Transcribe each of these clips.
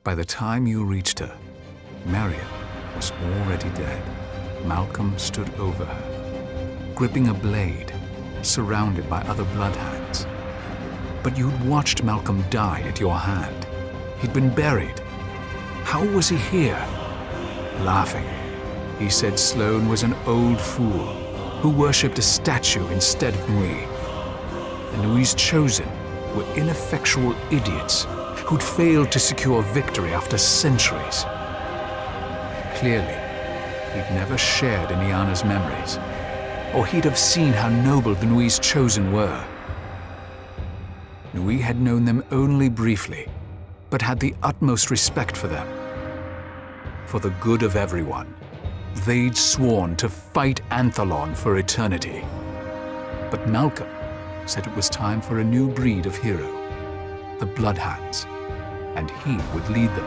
By the time you reached her, Marian was already dead. Malcolm stood over her, gripping a blade, surrounded by other bloodhounds. But you'd watched Malcolm die at your hand. He'd been buried. How was he here? Laughing, he said Sloane was an old fool who worshipped a statue instead of Nui. And Nui's chosen were ineffectual idiots who'd failed to secure victory after centuries. Clearly, he'd never shared in Iana's memories, or he'd have seen how noble the Nui's chosen were. Nui had known them only briefly, but had the utmost respect for them. For the good of everyone, they'd sworn to fight Anthalon for eternity. But Malcolm said it was time for a new breed of hero, the Bloodhounds, and he would lead them.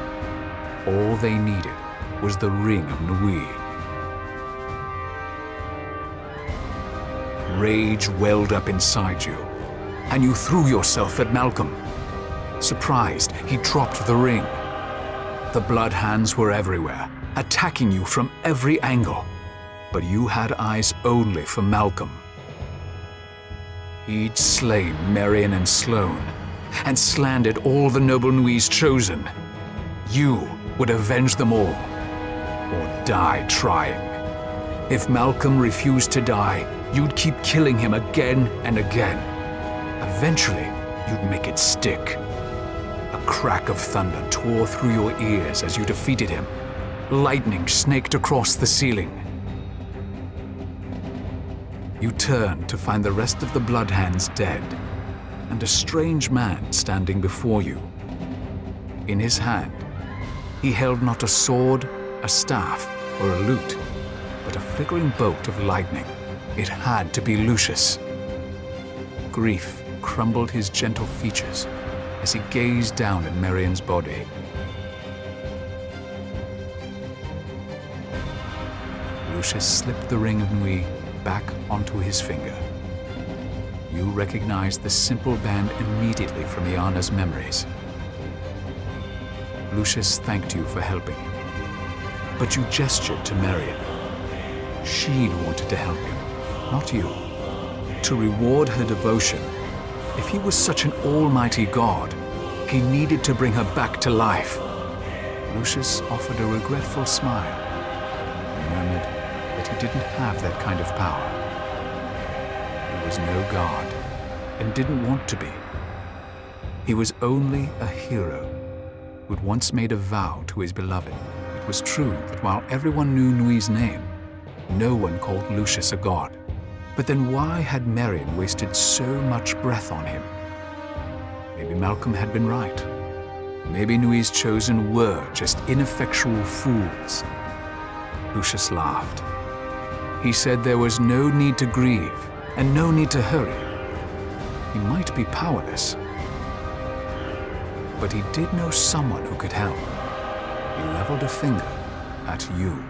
All they needed was the Ring of Nui. Rage welled up inside you, and you threw yourself at Malcolm. Surprised, he dropped the ring. The Bloodhounds were everywhere, attacking you from every angle, but you had eyes only for Malcolm. He'd slain Marian and Sloane, and slandered all the noble Nui's chosen. You would avenge them all, or die trying. If Malcolm refused to die, you'd keep killing him again and again. Eventually, you'd make it stick. A crack of thunder tore through your ears as you defeated him. Lightning snaked across the ceiling. You turned to find the rest of the Bloodhounds dead, and a strange man standing before you. In his hand, he held not a sword, a staff, or a lute, but a flickering bolt of lightning. It had to be Lucius. Grief crumbled his gentle features as he gazed down at Marian's body. Lucius slipped the Ring of Nui back onto his finger. You recognized the simple band immediately from Iana's memories. Lucius thanked you for helping him, but you gestured to Marian. She'd wanted to help him, not you. To reward her devotion, if he was such an almighty god, he needed to bring her back to life. Lucius offered a regretful smile and murmured that he didn't have that kind of power. He was no god and didn't want to be. He was only a hero who'd once made a vow to his beloved. It was true that while everyone knew Nui's name, no one called Lucius a god. But then why had Marian wasted so much breath on him? Maybe Malcolm had been right. Maybe Nui's chosen were just ineffectual fools. Lucius laughed. He said there was no need to grieve and no need to hurry. He might be powerless, but he did know someone who could help. He leveled a finger at you.